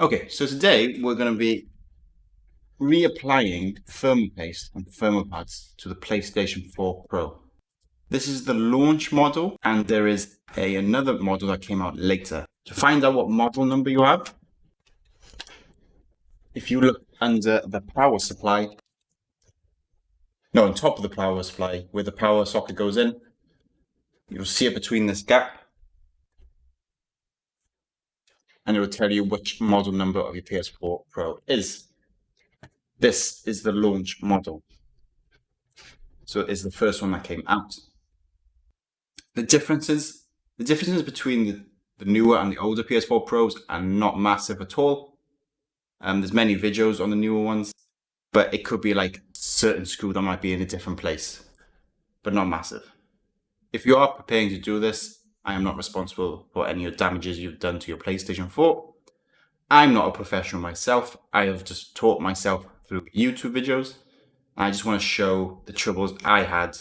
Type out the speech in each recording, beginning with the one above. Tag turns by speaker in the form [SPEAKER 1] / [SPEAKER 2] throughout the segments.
[SPEAKER 1] Okay, so today we're going to be reapplying thermal paste and thermal pads to the PlayStation 4 Pro. This is the launch model, and there is another model that came out later. To find out what model number you have, if you look under the power supply, on top of the power supply, where the power socket goes in, you'll see it between this gap, and it will tell you which model number of your PS4 Pro is. This is the launch model. So it is the first one that came out. The differences between the newer and the older PS4 Pros are not massive at all. There's many videos on the newer ones, but it could be like certain screw that might be in a different place, but not massive. If you are preparing to do this, I am not responsible for any of the damages you've done to your PlayStation 4. I'm not a professional myself. I have just taught myself through YouTube videos. I just want to show the troubles I had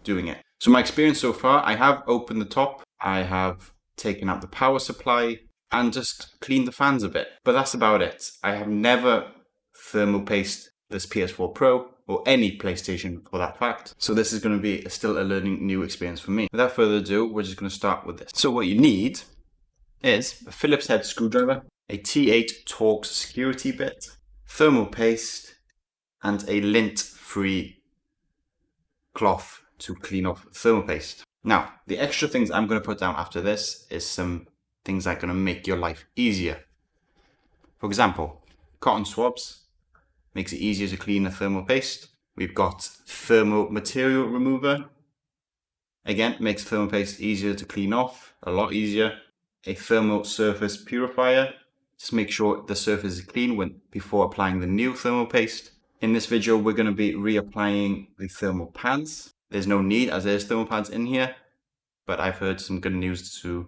[SPEAKER 1] doing it. So my experience so far, I have opened the top, I have taken out the power supply and just cleaned the fans a bit. But that's about it. I have never thermal pasted this PS4 Pro or any PlayStation for that fact. So this is going to be still a learning new experience for me. Without further ado, we're just going to start with this. So what you need is a Phillips head screwdriver, a T8 Torx security bit, thermal paste, and a lint-free cloth to clean off thermal paste. Now, the extra things I'm going to put down after this is some things that are going to make your life easier. For example, cotton swabs makes it easier to clean a thermal paste. We've got thermal material remover. Again, makes thermal paste easier to clean off, a lot easier. A thermal surface purifier. Just make sure the surface is clean before applying the new thermal paste. In this video, we're going to be reapplying the thermal pads. There's no need as there's thermal pads in here, but I've heard some good news to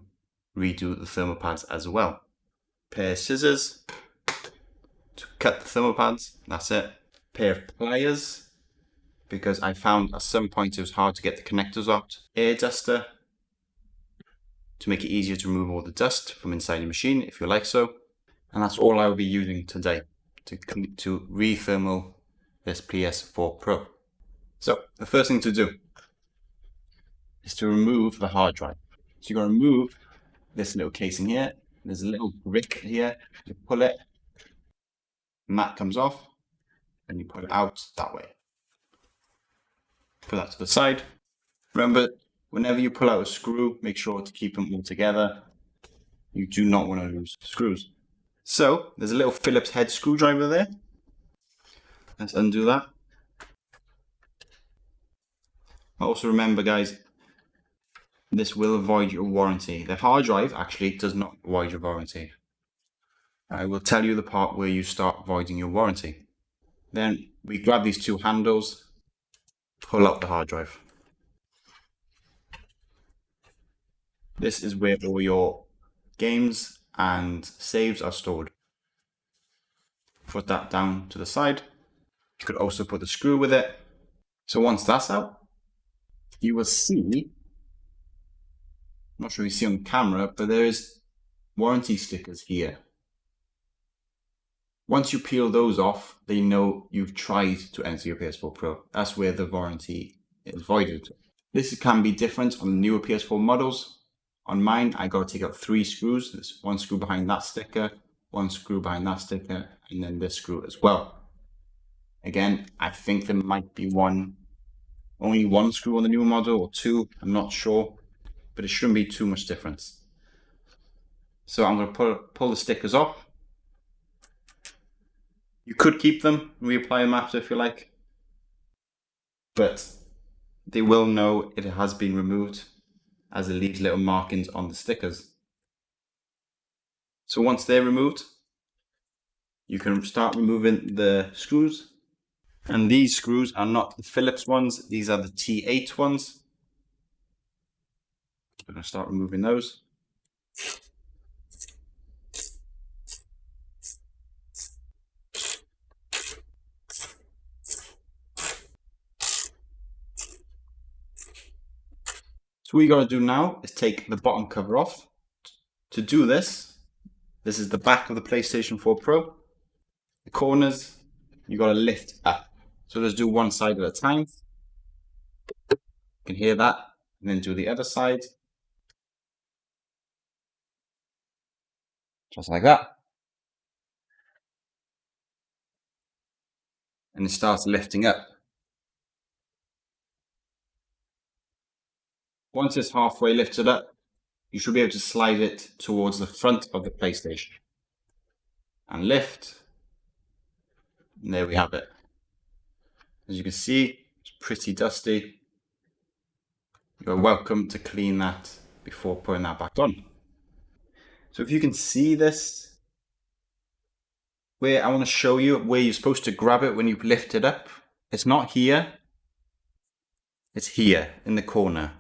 [SPEAKER 1] redo the thermal pads as well. Pair of scissors to cut the thermal pads, that's it. Pair of pliers, because I found at some point it was hard to get the connectors out. Air duster, to make it easier to remove all the dust from inside your machine if you like so. And that's all I will be using today to re-thermal this PS4 Pro. So the first thing to do is to remove the hard drive. So you're going to remove this little casing here. There's a little brick here. You pull it, mat comes off, and you pull it out that way. Put that to the side. Remember, whenever you pull out a screw, make sure to keep them all together. You do not want to lose screws. So there's a little Phillips head screwdriver there. Let's undo that. Also remember, guys, this will void your warranty. The hard drive actually does not void your warranty. I will tell you the part where you start voiding your warranty. Then we grab these two handles, pull out the hard drive. This is where all your games and saves are stored. Put that down to the side. You could also put the screw with it. So once that's out, you will see, I'm not sure you see on camera, but there is warranty stickers here. Once you peel those off, they know you've tried to enter your PS4 Pro. That's where the warranty is voided. This can be different on the newer PS4 models. On mine, I got to take out 3 screws. There's one screw behind that sticker, one screw behind that sticker, and then this screw as well. Again, I think there might be only one screw on the newer model, or 2, I'm not sure, but it shouldn't be too much difference. So I'm going to pull the stickers off. You could keep them, reapply them after if you like, but they will know it has been removed, as it leaves little markings on the stickers. So once they're removed, you can start removing the screws. And these screws are not the Phillips ones, these are the T8 ones. We're going to start removing those. So what you got to do now is take the bottom cover off. To do this, This is the back of the PlayStation 4 Pro. The corners, you got to lift up. So let's do one side at a time. You can hear that. And then do the other side. Just like that. And it starts lifting up. Once it's halfway lifted up, you should be able to slide it towards the front of the PlayStation. And lift. And there we have it. As you can see, it's pretty dusty. You're welcome to clean that before putting that back on. So if you can see this, where I want to show you where you're supposed to grab it when you lift it up. It's not here. It's here in the corner.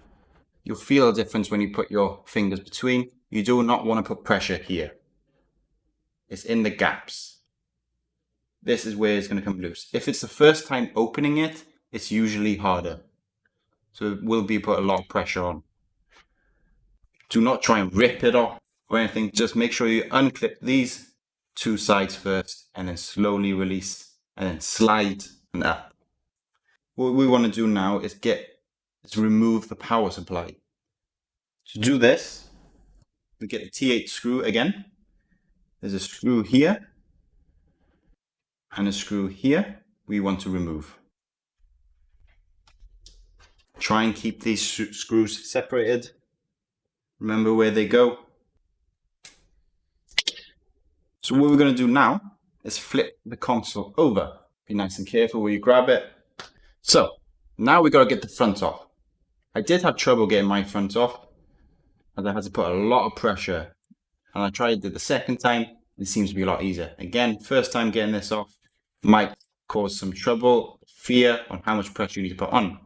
[SPEAKER 1] You'll feel a difference when you put your fingers between. You do not want to put pressure here. It's in the gaps. This is where it's going to come loose. If it's the first time opening it, it's usually harder. So it will be put a lot of pressure on. Do not try and rip it off or anything. Just make sure you unclip these two sides first and then slowly release and then slide and up. What we want to do now is remove the power supply. To do this, we get the T8 screw again. There's a screw here and a screw here we want to remove. Try and keep these screws separated. Remember where they go. So what we're going to do now is flip the console over. Be nice and careful where you grab it. So now we got to get the front off. I did have trouble getting my front off, as I had to put a lot of pressure. And I tried it the second time. It seems to be a lot easier. Again, first time getting this off might cause some trouble, fear on how much pressure you need to put on.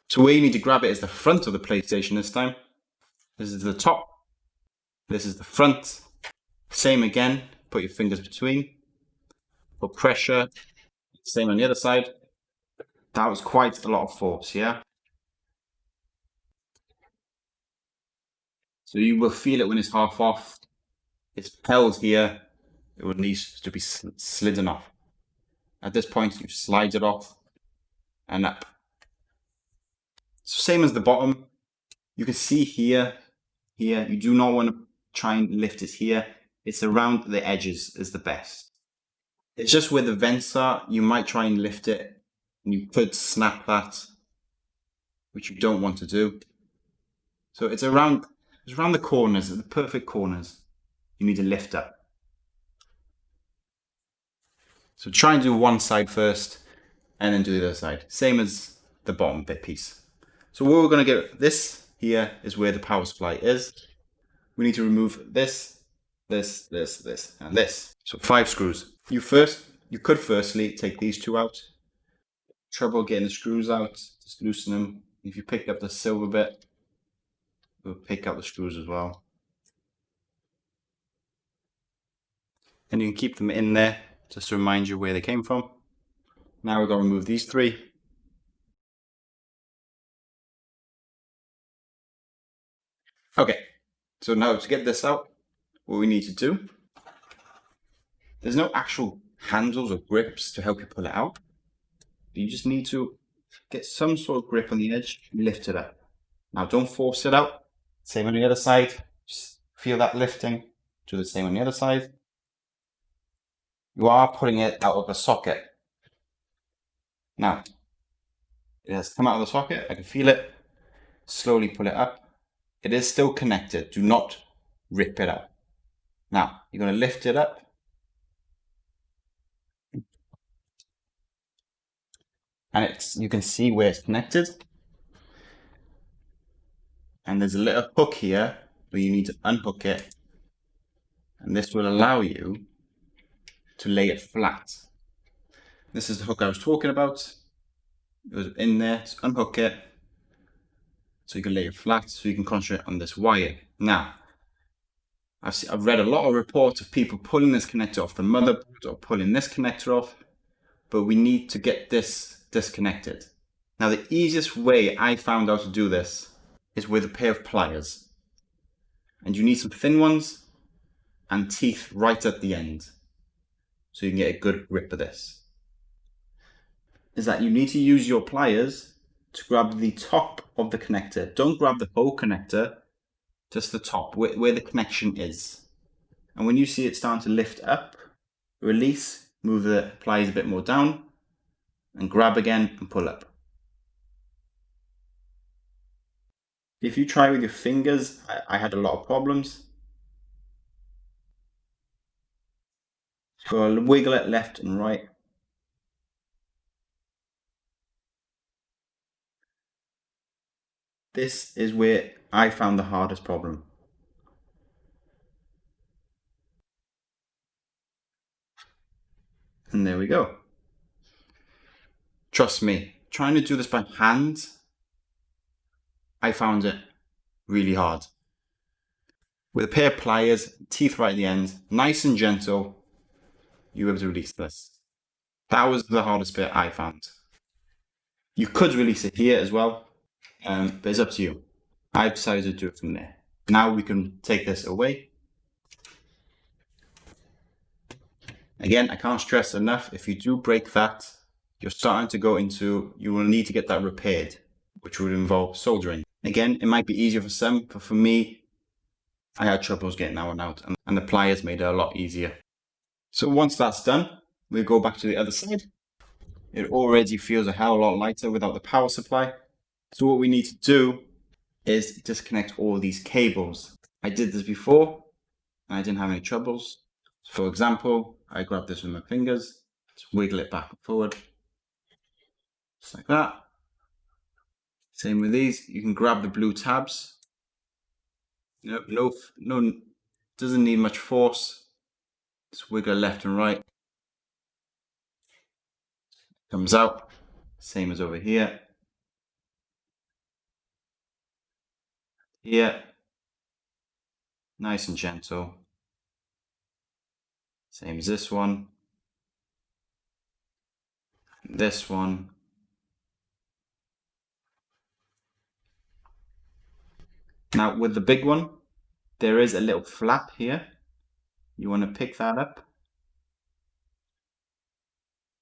[SPEAKER 1] So where you need to grab it is the front of the PlayStation this time. This is the top. This is the front. Same again. Put your fingers between. Put pressure. Same on the other side. That was quite a lot of force, yeah? So you will feel it when it's half off. It's held here. It will need to be slidden off. At this point, you slide it off and up. So same as the bottom. You can see here. You do not want to try and lift it here. It's around the edges is the best. It's just where the vents are. You might try and lift it and you could snap that, which you don't want to do. So it's around the corners, the perfect corners. You need to lift up. So try and do one side first and then do the other side. Same as the bottom bit piece. So what we're going to get, this here is where the power supply is. We need to remove this, this, and this. So 5 screws. You could firstly take these 2 out. Trouble getting the screws out, just loosen them. If you pick up the silver bit, we'll pick up the screws as well. And you can keep them in there just to remind you where they came from. Now we're going to remove these 3. Okay, so now to get this out, what we need to do, there's no actual handles or grips to help you pull it out. You just need to get some sort of grip on the edge and lift it up. Now don't force it out. Same on the other side. Just feel that lifting. Do the same on the other side. You are pulling it out of the socket. Now, it has come out of the socket. I can feel it. Slowly pull it up. It is still connected. Do not rip it out. Now, you're going to lift it up. And you can see where it's connected. And there's a little hook here where you need to unhook it. And this will allow you to lay it flat. This is the hook I was talking about. It was in there, so unhook it. So you can lay it flat, so you can concentrate on this wire. Now, I've read a lot of reports of people pulling this connector off the motherboard or pulling this connector off, but we need to get this disconnected. Now, the easiest way I found out to do this is with a pair of pliers. And you need some thin ones and teeth right at the end, so you can get a good grip of this, is that you need to use your pliers to grab the top of the connector. Don't grab the whole connector, just the top, where the connection is. And when you see it starting to lift up, release, move the pliers a bit more down, and grab again and pull up. If you try with your fingers, I had a lot of problems. So I'll wiggle it left and right. This is where I found the hardest problem. And there we go. Trust me, trying to do this by hand, I found it really hard. With a pair of pliers, teeth right at the end, nice and gentle, you were able to release this. That was the hardest bit I found. You could release it here as well, but it's up to you. I decided to do it from there. Now we can take this away. Again, I can't stress enough, if you do break that, you're starting to go into, you will need to get that repaired, which would involve soldering. Again, it might be easier for some, but for me, I had troubles getting that one out, and the pliers made it a lot easier. So once that's done, we'll go back to the other side. It already feels a hell of a lot lighter without the power supply. So what we need to do is disconnect all these cables. I did this before, and I didn't have any troubles. So for example, I grab this with my fingers, just wiggle it back and forward, just like that. Same with these, you can grab the blue tabs. No, doesn't need much force. Just wiggle left and right. Comes out, same as over here. Here, nice and gentle. Same as this one. And this one. Now with the big one, there is a little flap here. You want to pick that up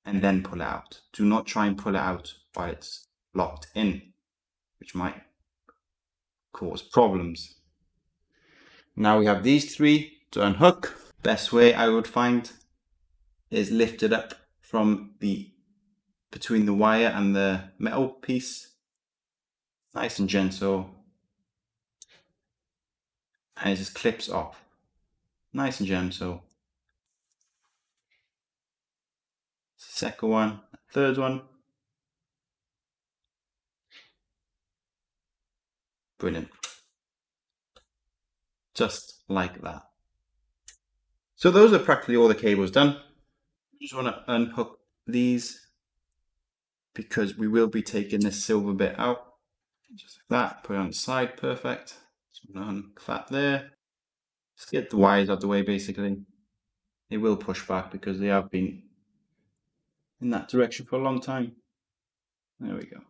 [SPEAKER 1] and then pull it out. Do not try and pull it out while it's locked in, which might cause problems. Now we have these three to unhook. Best way I would find is lift it up from between the wire and the metal piece. Nice and gentle. And it just clips off. Nice and gentle. Second one, third one. Brilliant. Just like that. So those are practically all the cables done. You just want to unhook these because we will be taking this silver bit out. Just like that, put it on the side, perfect. So I'm going to unhook that there. Just get the wires out of the way basically. It will push back because they have been in that direction for a long time. There we go.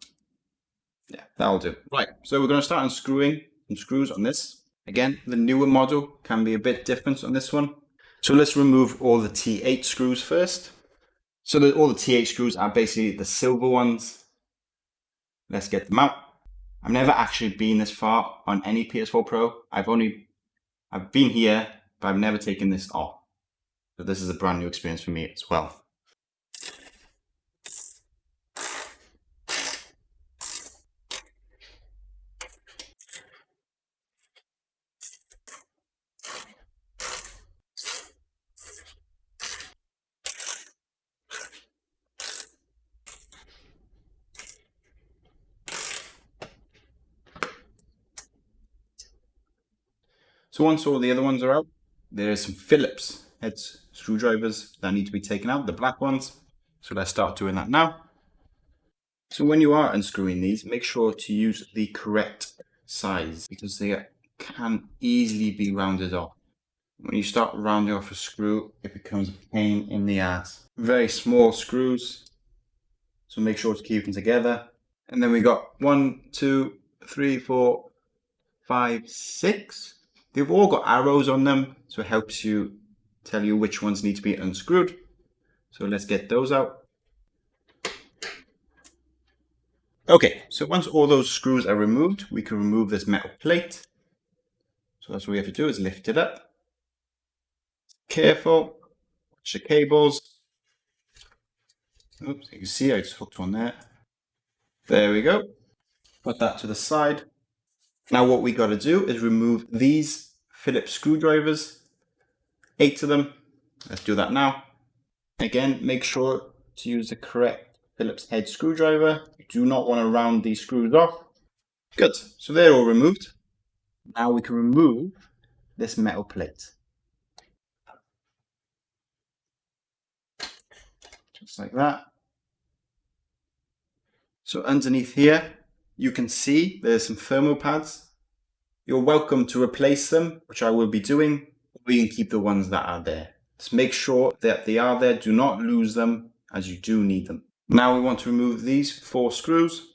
[SPEAKER 1] Yeah, that'll do. Right, so we're going to start unscrewing some screws on this. Again, the newer model can be a bit different on this one. So let's remove all the T8 screws first. So all the T8 screws are basically the silver ones. Let's get them out. I've never actually been this far on any PS4 Pro. I've been here, but I've never taken this off. So this is a brand new experience for me as well. So once all the other ones are out, there are some Phillips head screwdrivers that need to be taken out, the black ones. So let's start doing that now. So when you are unscrewing these, make sure to use the correct size because they can easily be rounded off. When you start rounding off a screw, it becomes a pain in the ass. Very small screws, so make sure to keep them together. And then we got 1, 2, 3, 4, 5, 6 They've all got arrows on them, so it helps you tell you which ones need to be unscrewed. So let's get those out. Okay, so once all those screws are removed, we can remove this metal plate. So that's what we have to do, is lift it up. Careful, watch the cables. Oops, you can see I just hooked one there. There we go. Put that to the side. Now what we got to do is remove these Phillips screwdrivers, 8 of them. Let's do that now. Again, make sure to use the correct Phillips head screwdriver. You do not want to round these screws off. Good, so they're all removed. Now we can remove this metal plate. Just like that. So underneath here, you can see there's some thermal pads. You're welcome to replace them, which I will be doing, or you can keep the ones that are there. Just make sure that they are there. Do not lose them, as you do need them. Now we want to remove these 4 screws.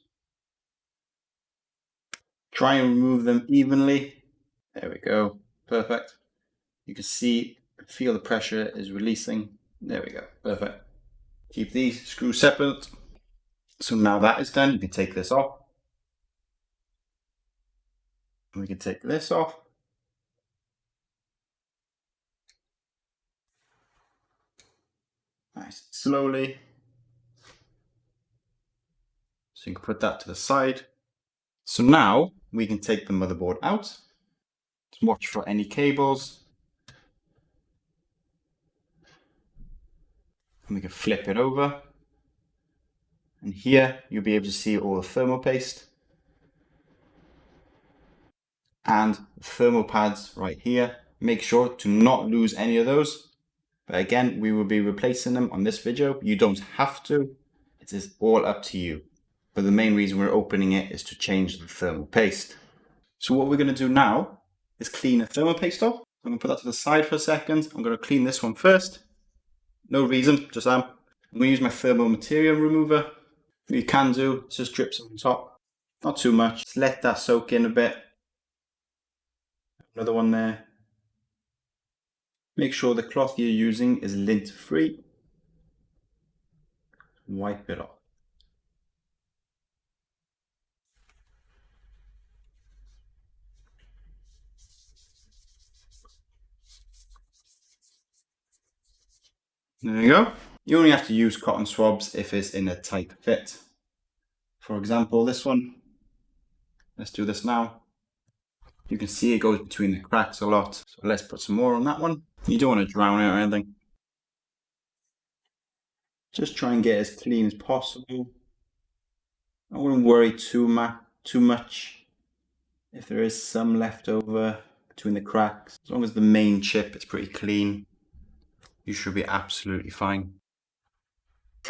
[SPEAKER 1] Try and remove them evenly. There we go. Perfect. You can see, feel the pressure is releasing. There we go. Perfect. Keep these screws separate. So now that is done, you can take this off. We can take this off. Nice, slowly. So you can put that to the side. So now we can take the motherboard out. Watch for any cables. And we can flip it over. And here you'll be able to see all the thermal paste. And the thermal pads right here. Make sure to not lose any of those. But again, we will be replacing them on this video. You don't have to. It is all up to you. But the main reason we're opening it is to change the thermal paste. So what we're going to do now is clean the thermal paste off. I'm going to put that to the side for a second. I'm going to clean this one first. No reason, just I'm going to use my thermal material remover. What you can do is just drip some on top. Not too much. Just let that soak in a bit. Another one there. Make sure the cloth you're using is lint free. Wipe it off. There you go. You only have to use cotton swabs if it's in a tight fit. For example, this one. Let's do this now. You can see it goes between the cracks a lot. So let's put some more on that one. You don't want to drown it or anything. Just try and get as clean as possible. I wouldn't worry too much if there is some left over between the cracks. As long as the main chip is pretty clean, you should be absolutely fine.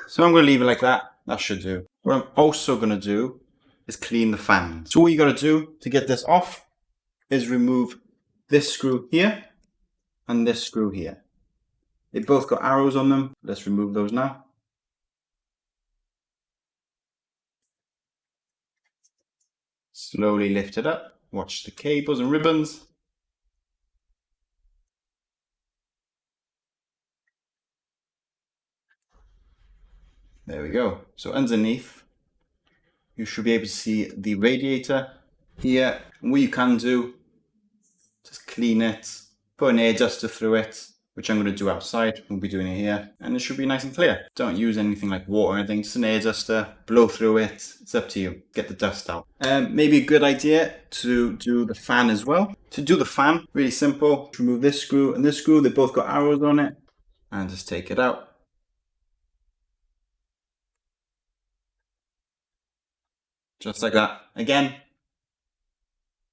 [SPEAKER 1] So I'm going to leave it like that. That should do. What I'm also going to do is clean the fans. So what you got to do to get this off is remove this screw here and this screw here. They both got arrows on them. Let's remove those now. Slowly lift it up. Watch the cables and ribbons. There we go. So underneath, you should be able to see the radiator here. And what you can do, just clean it, put an air duster through it, which I'm going to do outside. We'll be doing it here, and it should be nice and clear. Don't use anything like water or anything, just an air duster, blow through it. It's up to you. Get the dust out. Maybe a good idea to do the fan as well. To do the fan, really simple. Remove this screw and this screw. They both got arrows on it, and just take it out. Just like that. Again,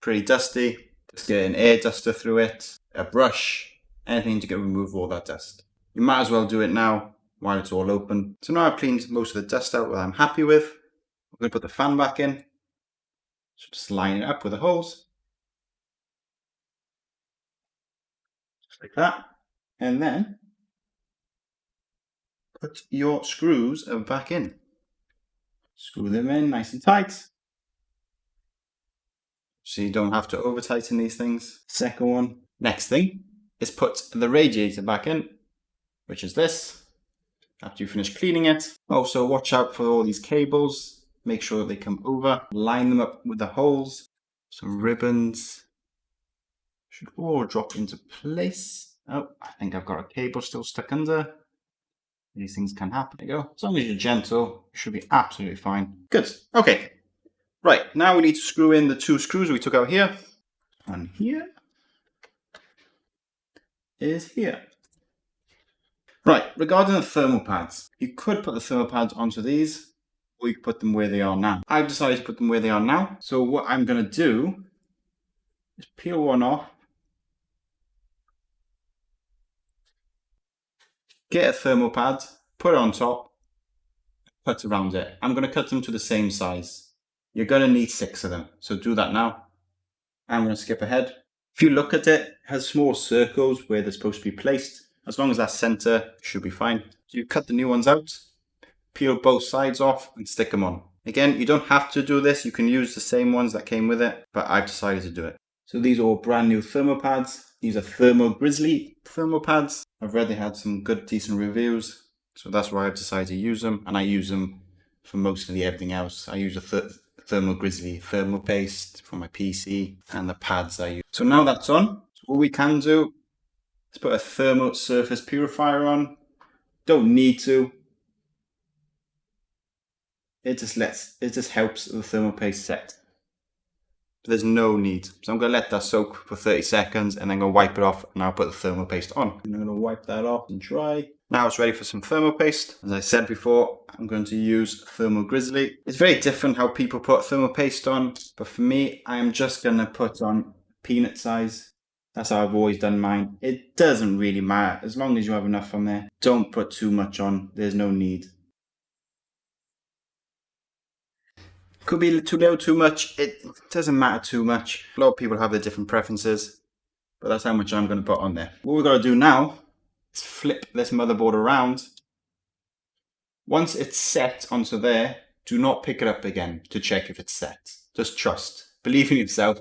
[SPEAKER 1] pretty dusty. Just get an air duster through it, a brush, anything to remove all that dust. You might as well do it now while it's all open. So now I've cleaned most of the dust out that I'm happy with. I'm going to put the fan back in. So just line it up with the holes. Just like that. And then put your screws back in. Screw them in nice and tight. so you don't have to over tighten these things. Second one. Next thing is put the radiator back in, which is this, after you finish cleaning it. Also watch out for all these cables, make sure that they come over, line them up with the holes. Some ribbons should all drop into place. Oh, I think I've got a cable still stuck under. These things can happen. There you go. As long as you're gentle, you should be absolutely fine. Good. Okay. Right, now we need to screw in the 2 screws we took out here. And here is here. Right, regarding the thermal pads, you could put the thermal pads onto these, or you could put them where they are now. I've decided to put them where they are now. So what I'm going to do is peel one off, get a thermal pad, put it on top, cut around it. I'm going to cut them to the same size. You're going to need 6 of them, so do that now. I'm going to skip ahead. If you look at it, it has small circles where they're supposed to be placed. As long as that's center, it should be fine. So you cut the new ones out, peel both sides off and stick them on. Again, you don't have to do this. You can use the same ones that came with it, but I've decided to do it. So these are all brand new thermal pads. These are Thermal Grizzly thermal pads. I've read they had some good, decent reviews. So that's why I've decided to use them. And I use them for mostly everything else. I use a Thermal Grizzly thermal paste for my PC and the pads I use. So now that's on, so what we can do is put a thermal surface purifier on. Don't need to. It just helps the thermal paste set. But there's no need. So I'm going to let that soak for 30 seconds and then I'm going to wipe it off and I'll put the thermal paste on. I'm going to wipe that off and dry. Now it's ready for some thermal paste. As I said before, I'm going to use Thermal Grizzly. It's very different how people put thermal paste on, but for me, I'm just going to put on peanut size. That's how I've always done mine. It doesn't really matter as long as you have enough on there. Don't put too much on. There's no need. Could be too little, too much. It doesn't matter too much. A lot of people have their different preferences, but that's how much I'm going to put on there. What we're going to do now is flip this motherboard around. Once it's set onto there, do not pick it up again to check if it's set. Just trust. Believe in yourself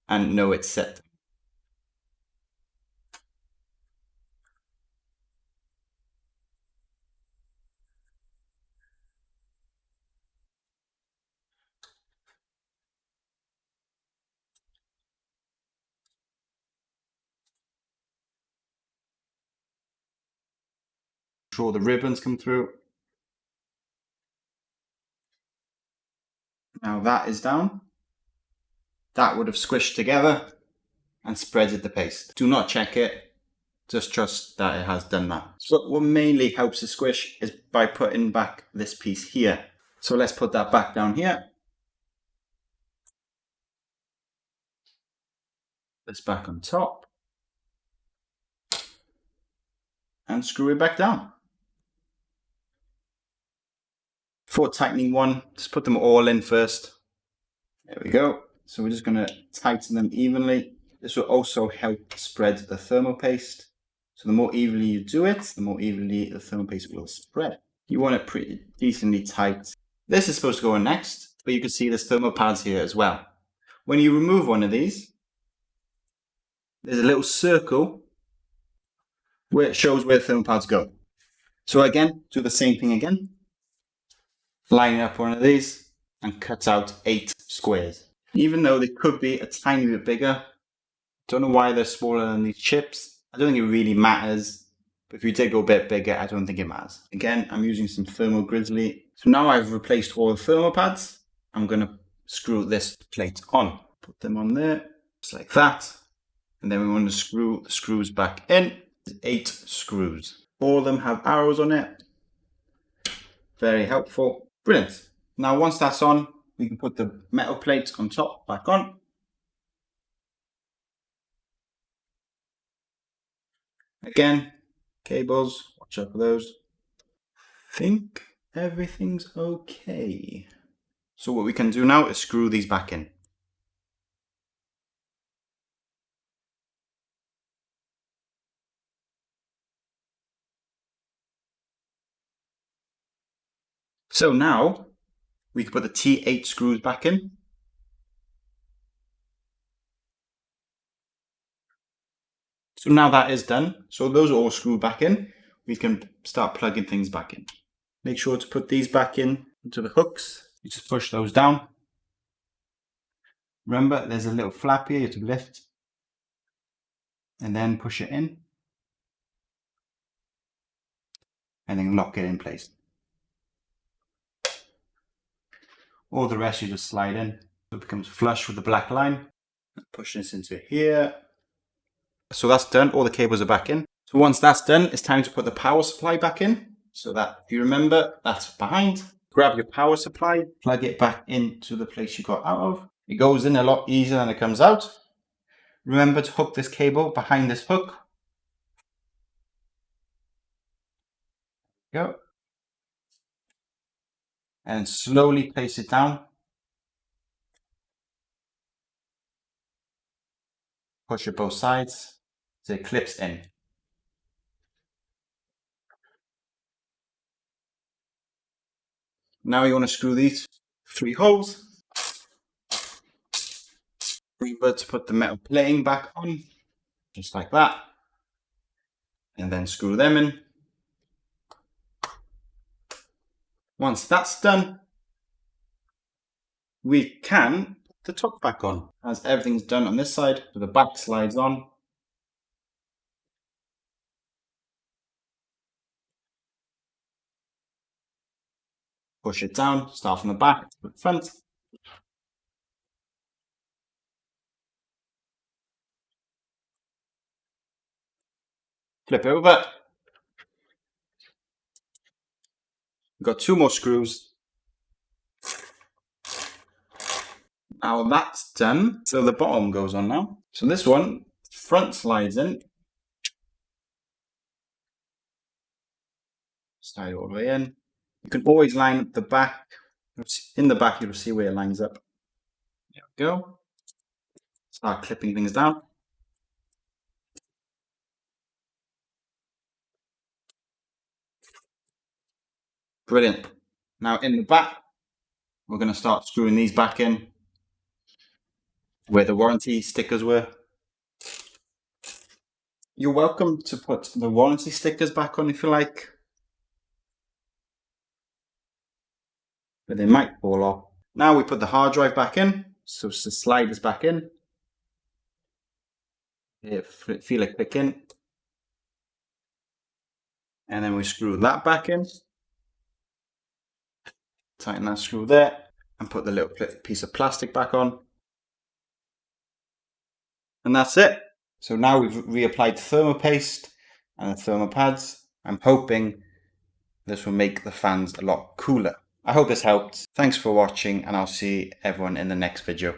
[SPEAKER 1] and know it's set. Sure the ribbons come through. Now that is down. That would have squished together and spreaded the paste. Do not check it. Just trust that it has done that. So what mainly helps the squish is by putting back this piece here. So let's put that back down here. This back on top. And screw it back down. For tightening one, just put them all in first. There we go. So we're just going to tighten them evenly. This will also help spread the thermal paste. So the more evenly you do it, the more evenly the thermal paste will spread. You want it pretty decently tight. This is supposed to go on next, but you can see there's thermal pads here as well. When you remove one of these, there's a little circle where it shows where the thermal pads go. So again, do the same thing again. Line up one of these and cut out 8 squares. Even though they could be a tiny bit bigger, don't know why they're smaller than these chips. I don't think it really matters, but if you did go a bit bigger, I don't think it matters. Again, I'm using some Thermal Grizzly. So now I've replaced all the thermal pads. I'm going to screw this plate on. Put them on there, just like that. And then we want to screw the screws back in. 8 screws. All of them have arrows on it. Very helpful. Brilliant. Now once that's on, we can put the metal plate on top back on. Again, cables, watch out for those. Think everything's okay. So what we can do now is screw these back in. So now we can put the T8 screws back in. So now that is done. So those are all screwed back in. We can start plugging things back in. Make sure to put these back in into the hooks. You just push those down. Remember, there's a little flap here you have to lift and then push it in and then lock it in place. All the rest you just slide in so it becomes flush with the black line. Push this into here. So that's done, all the cables are back in. So once that's done, it's time to put the power supply back in. So that, if you remember, that's behind. Grab your power supply, plug it back into the place you got out of. It goes in a lot easier than it comes out. Remember to hook this cable behind this hook. Go. And slowly place it down. Push it both sides so it clips in. Now you want to screw these 3 holes. Remember to put the metal plating back on, just like that. And then screw them in. Once that's done, we can put the top back on. As everything's done on this side, so the back slides on. Push it down, start from the back to the front. Flip it over. We've got 2 more screws. Now that's done, so the bottom goes on now. So this one, front slides in. Slide it all the way in. You can always line up the back. In the back, you'll see where it lines up. There we go. Start clipping things down. Brilliant. Now in the back, we're going to start screwing these back in where the warranty stickers were. You're welcome to put the warranty stickers back on if you like, but they might fall off. Now we put the hard drive back in, so the slide is back in. Feel it click in. And then we screw that back in. Tighten that screw there and put the little piece of plastic back on. And that's it. So now we've reapplied thermal paste and the thermal pads. I'm hoping this will make the fans a lot cooler. I hope this helped. Thanks for watching and I'll see everyone in the next video.